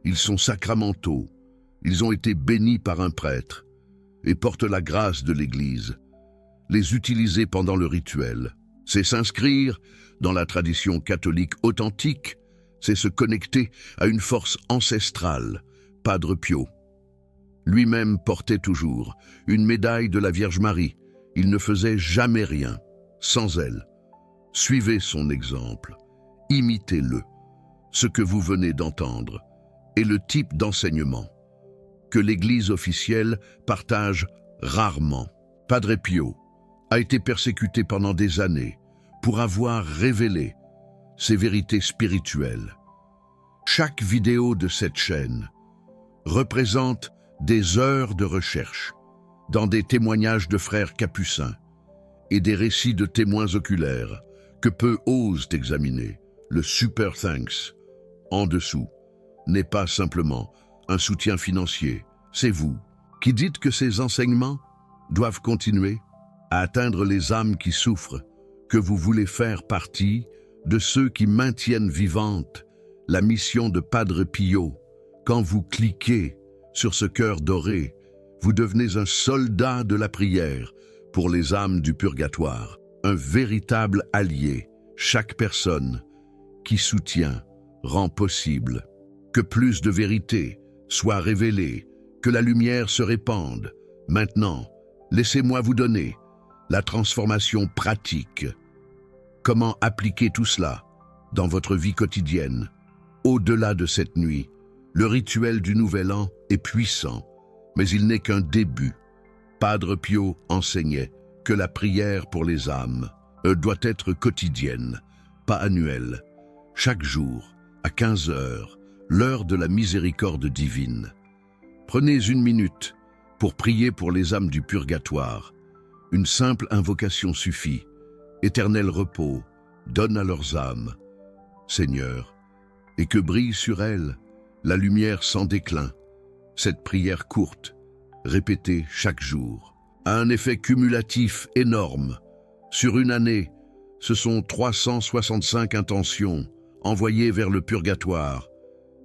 A: ils sont sacramentaux. Ils ont été bénis par un prêtre et portent la grâce de l'Église. Les utiliser pendant le rituel, c'est s'inscrire dans la tradition catholique authentique, c'est se connecter à une force ancestrale. Padre Pio lui-même portait toujours une médaille de la Vierge Marie. Il ne faisait jamais rien sans elle. Suivez son exemple, imitez-le. Ce que vous venez d'entendre est le type d'enseignement que l'Église officielle partage rarement. Padre Pio a été persécuté pendant des années pour avoir révélé ces vérités spirituelles. Chaque vidéo de cette chaîne représente des heures de recherche dans des témoignages de frères capucins et des récits de témoins oculaires que peu osent examiner. Le Super Thanks en dessous n'est pas simplement un soutien financier, c'est vous qui dites que ces enseignements doivent continuer à atteindre les âmes qui souffrent, que vous voulez faire partie de ceux qui maintiennent vivante la mission de Padre Pio, Quand vous cliquez sur ce cœur doré, vous devenez un soldat de la prière pour les âmes du purgatoire, un véritable allié. Chaque personne qui soutient rend possible que plus de vérité soit révélée, que la lumière se répande. Maintenant, laissez-moi vous donner la transformation pratique. Comment appliquer tout cela dans votre vie quotidienne? Au-delà de cette nuit, le rituel du Nouvel An est puissant, mais il n'est qu'un début. Padre Pio enseignait que la prière pour les âmes doit être quotidienne, pas annuelle. Chaque jour, à 15 heures, l'heure de la miséricorde divine. Prenez 1 minute pour prier pour les âmes du purgatoire. Une simple invocation suffit. Éternel repos, donne à leurs âmes, Seigneur, et que brille sur elles la lumière sans déclin. Cette prière courte, répétée chaque jour, a un effet cumulatif énorme. Sur une année, ce sont 365 intentions envoyées vers le purgatoire.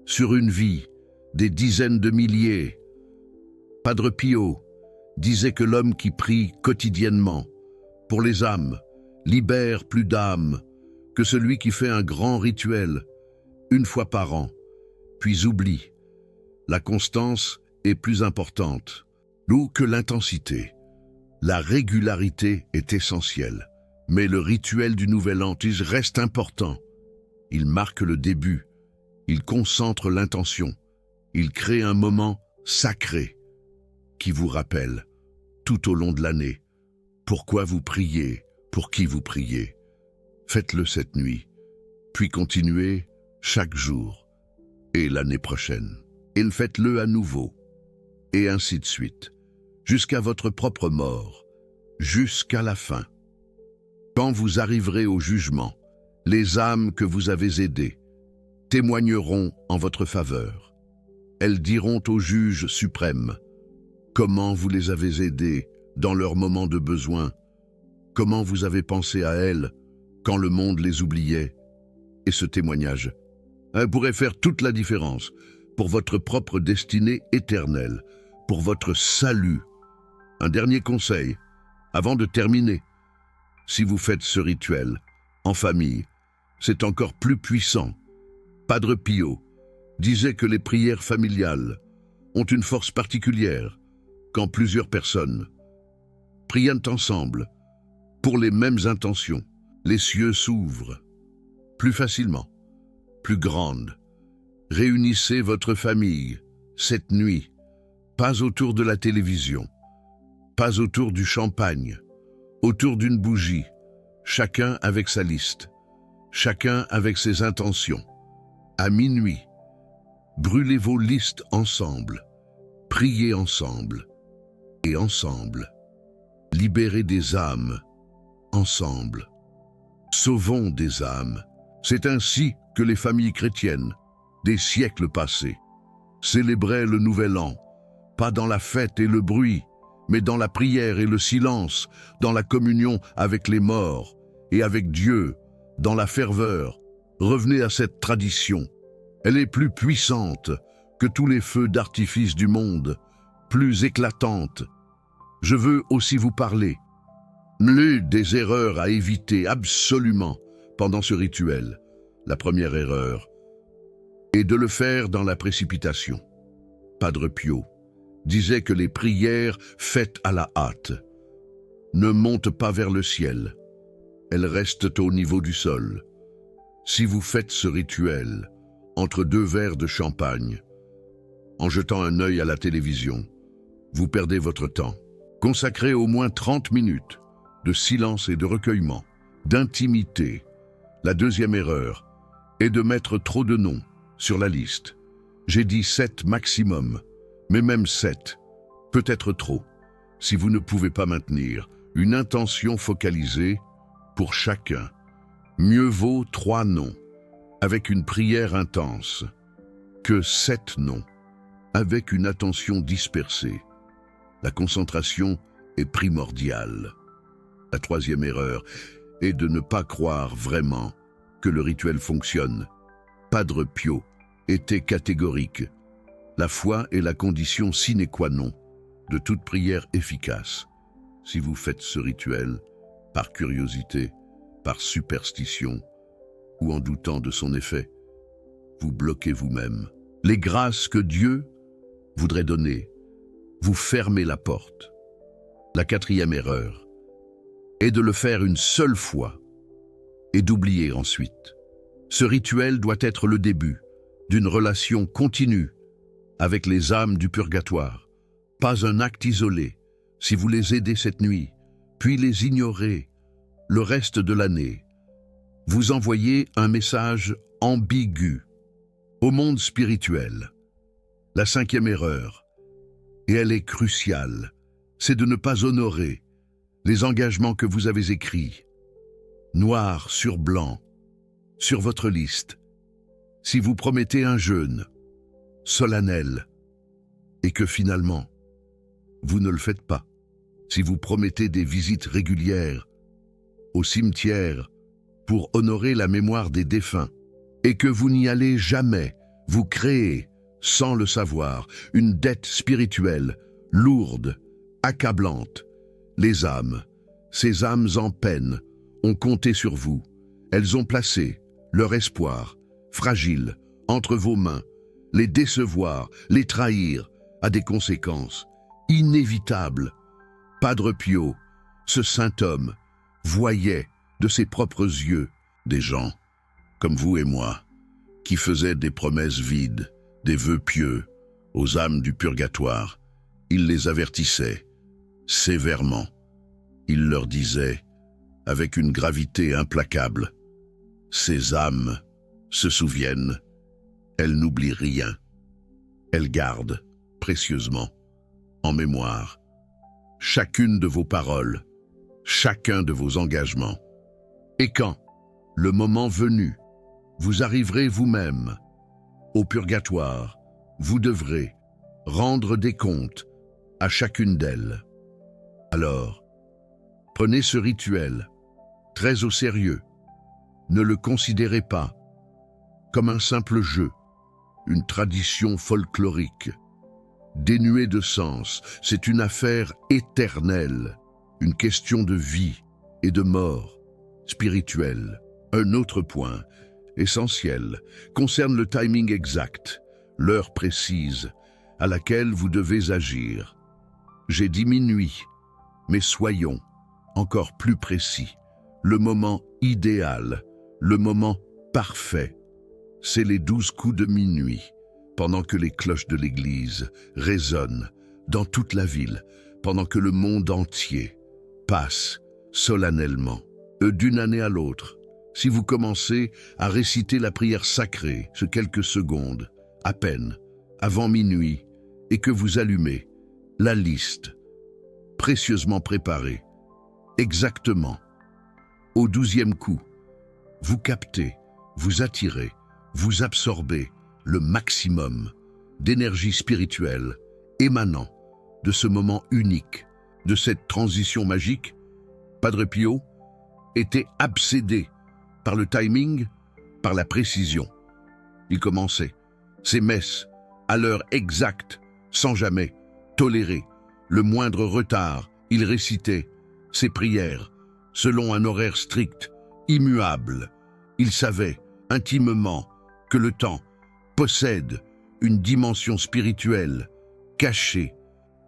A: Sur une vie, des dizaines de milliers. Padre Pio disait que l'homme qui prie quotidiennement pour les âmes libère plus d'âmes que celui qui fait un grand rituel une fois par an, puis oublie. La constance est plus importante que l'intensité. La régularité est essentielle, mais le rituel du Nouvel An reste important. Il marque le début, il concentre l'intention, il crée un moment sacré qui vous rappelle, tout au long de l'année, pourquoi vous priez, pour qui vous priez. Faites-le cette nuit, puis continuez chaque jour et l'année prochaine. Et faites-le à nouveau, et ainsi de suite, jusqu'à votre propre mort, jusqu'à la fin. Quand vous arriverez au jugement, les âmes que vous avez aidées témoigneront en votre faveur. Elles diront au juge suprême comment vous les avez aidées dans leurs moments de besoin, comment vous avez pensé à elles quand le monde les oubliait. Et ce témoignage pourrait faire toute la différence pour votre propre destinée éternelle, pour votre salut. Un dernier conseil, avant de terminer. Si vous faites ce rituel en famille, c'est encore plus puissant. Padre Pio disait que les prières familiales ont une force particulière quand plusieurs personnes prient ensemble pour les mêmes intentions. Les cieux s'ouvrent plus facilement, plus grandes. Réunissez votre famille cette nuit, pas autour de la télévision, pas autour du champagne, autour d'une bougie, chacun avec sa liste, chacun avec ses intentions. À minuit, brûlez vos listes ensemble, priez ensemble, et ensemble, libérez des âmes, ensemble. Sauvons des âmes. C'est ainsi que les familles chrétiennes, des siècles passés, célébraient le Nouvel An, pas dans la fête et le bruit, mais dans la prière et le silence, dans la communion avec les morts et avec Dieu, dans la ferveur. Revenez à cette tradition. Elle est plus puissante que tous les feux d'artifice du monde, plus éclatante. Je veux aussi vous parler des erreurs à éviter absolument pendant ce rituel. La première erreur est de le faire dans la précipitation. Padre Pio disait que les prières faites à la hâte ne montent pas vers le ciel. Elles restent au niveau du sol. Si vous faites ce rituel entre 2 verres de champagne, en jetant un œil à la télévision, vous perdez votre temps. Consacrez au moins 30 minutes de silence et de recueillement, d'intimité. La deuxième erreur est de mettre trop de noms sur la liste. J'ai dit 7 maximum, mais même 7 peut être trop. Si vous ne pouvez pas maintenir une intention focalisée pour chacun, mieux vaut 3 noms avec une prière intense que 7 noms avec une attention dispersée. La concentration est primordiale. La troisième erreur est de ne pas croire vraiment que le rituel fonctionne. Padre Pio était catégorique. La foi est la condition sine qua non de toute prière efficace. Si vous faites ce rituel par curiosité, par superstition ou en doutant de son effet, vous bloquez vous-même. Les grâces que Dieu voudrait donner, vous fermez la porte. La quatrième erreur est de le faire une seule fois et d'oublier ensuite. Ce rituel doit être le début d'une relation continue avec les âmes du purgatoire, pas un acte isolé. Si vous les aidez cette nuit, puis les ignorez le reste de l'année, vous envoyez un message ambigu au monde spirituel. La cinquième erreur, et elle est cruciale, c'est de ne pas honorer les engagements que vous avez écrits, noir sur blanc, sur votre liste. Si vous promettez un jeûne solennel et que finalement, vous ne le faites pas, si vous promettez des visites régulières au cimetière pour honorer la mémoire des défunts et que vous n'y allez jamais, vous créez, sans le savoir, une dette spirituelle lourde, accablante. Les âmes, ces âmes en peine, ont compté sur vous. Elles ont placé leur espoir, fragile, entre vos mains. Les décevoir, les trahir, a des conséquences inévitables. Padre Pio, ce saint homme, voyait de ses propres yeux des gens, comme vous et moi, qui faisaient des promesses vides, des vœux pieux aux âmes du purgatoire. Il les avertissait sévèrement. Il leur disait, avec une gravité implacable, « Ces âmes se souviennent, elles n'oublient rien. Elles gardent précieusement, en mémoire, chacune de vos paroles, chacun de vos engagements. Et quand, le moment venu, vous arriverez vous-même au purgatoire, vous devrez rendre des comptes à chacune d'elles. Alors, prenez ce rituel très au sérieux. Ne le considérez pas comme un simple jeu, une tradition folklorique, dénuée de sens. C'est une affaire éternelle, une question de vie et de mort spirituelle. Un autre point essentiel concerne le timing exact, l'heure précise à laquelle vous devez agir. J'ai dit minuit, mais soyons encore plus précis. Le moment idéal, le moment parfait, c'est les 12 coups de minuit, pendant que les cloches de l'église résonnent dans toute la ville, pendant que le monde entier passe solennellement. D'une année à l'autre, si vous commencez à réciter la prière sacrée, ce quelques secondes, à peine, avant minuit, et que vous allumez la liste, précieusement préparée, exactement, au 12e coup, vous captez, vous attirez, vous absorbez le maximum d'énergie spirituelle émanant de ce moment unique, de cette transition magique. Padre Pio était obsédé par le timing, par la précision. Il commençait ses messes à l'heure exacte, sans jamais tolérer le moindre retard. Il récitait ses prières selon un horaire strict, immuable. Il savait intimement que le temps possède une dimension spirituelle cachée,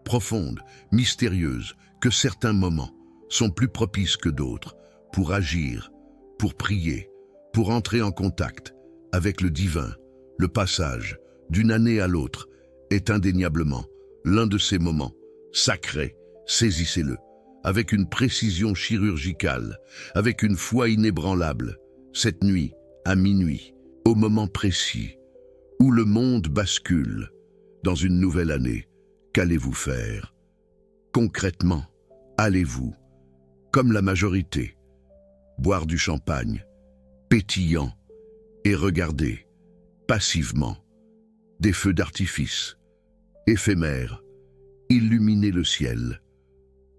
A: profonde, mystérieuse, que certains moments sont plus propices que d'autres pour agir, pour prier, pour entrer en contact avec le divin. Le passage d'une année à l'autre est indéniablement l'un de ces moments sacrés. Saisissez-le avec une précision chirurgicale, avec une foi inébranlable. Cette nuit, à minuit, au moment précis où le monde bascule dans une nouvelle année, qu'allez-vous faire? Concrètement, allez-vous, comme la majorité, boire du champagne, pétillant, et regarder, passivement, des feux d'artifice, éphémères, illuminer le ciel,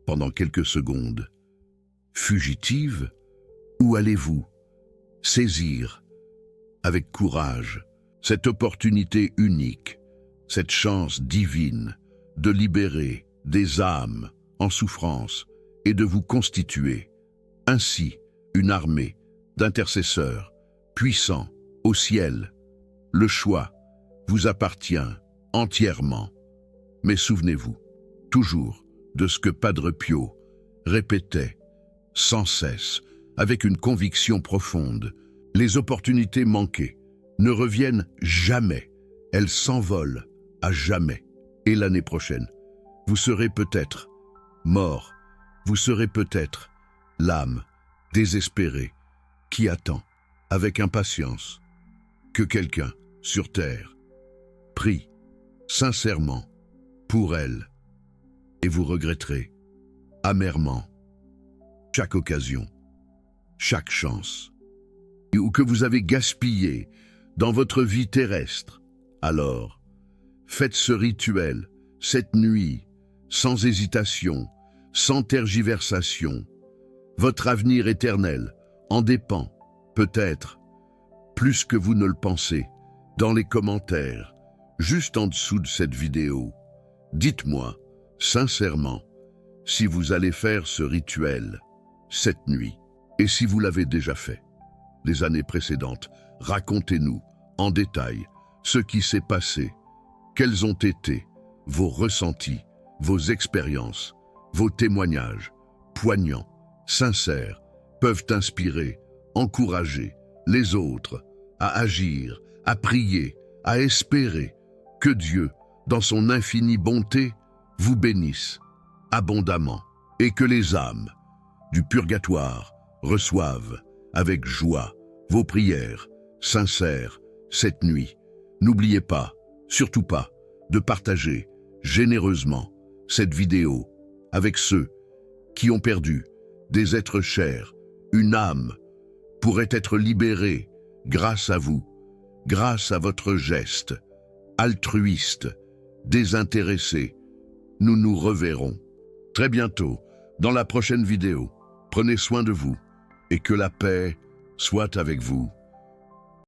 A: pendant quelques secondes, fugitive, ou allez-vous saisir, avec courage, cette opportunité unique, cette chance divine de libérer des âmes en souffrance et de vous constituer ainsi une armée d'intercesseurs puissants au ciel. Le choix vous appartient entièrement. Mais souvenez-vous toujours de ce que Padre Pio répétait sans cesse, avec une conviction profonde. Les opportunités manquées ne reviennent jamais, elles s'envolent à jamais. Et l'année prochaine, vous serez peut-être mort, vous serez peut-être l'âme désespérée qui attend avec impatience que quelqu'un sur terre prie sincèrement pour elle, et vous regretterez amèrement chaque occasion, chaque chance, ou que vous avez gaspillé dans votre vie terrestre. Alors, faites ce rituel cette nuit, sans hésitation, sans tergiversation. Votre avenir éternel en dépend, peut-être, plus que vous ne le pensez, dans les commentaires, juste en dessous de cette vidéo. Dites-moi, sincèrement, si vous allez faire ce rituel cette nuit, et si vous l'avez déjà fait. Les années précédentes, racontez-nous en détail ce qui s'est passé, quels ont été vos ressentis, vos expériences, vos témoignages, poignants, sincères, peuvent inspirer, encourager les autres à agir, à prier, à espérer que Dieu, dans son infinie bonté, vous bénisse abondamment et que les âmes du purgatoire reçoivent avec joie vos prières sincères cette nuit. N'oubliez pas, surtout pas, de partager généreusement cette vidéo avec ceux qui ont perdu des êtres chers. Une âme pourrait être libérée grâce à vous, grâce à votre geste altruiste, désintéressé. Nous nous reverrons très bientôt dans la prochaine vidéo. Prenez soin de vous et que la paix soit avec vous.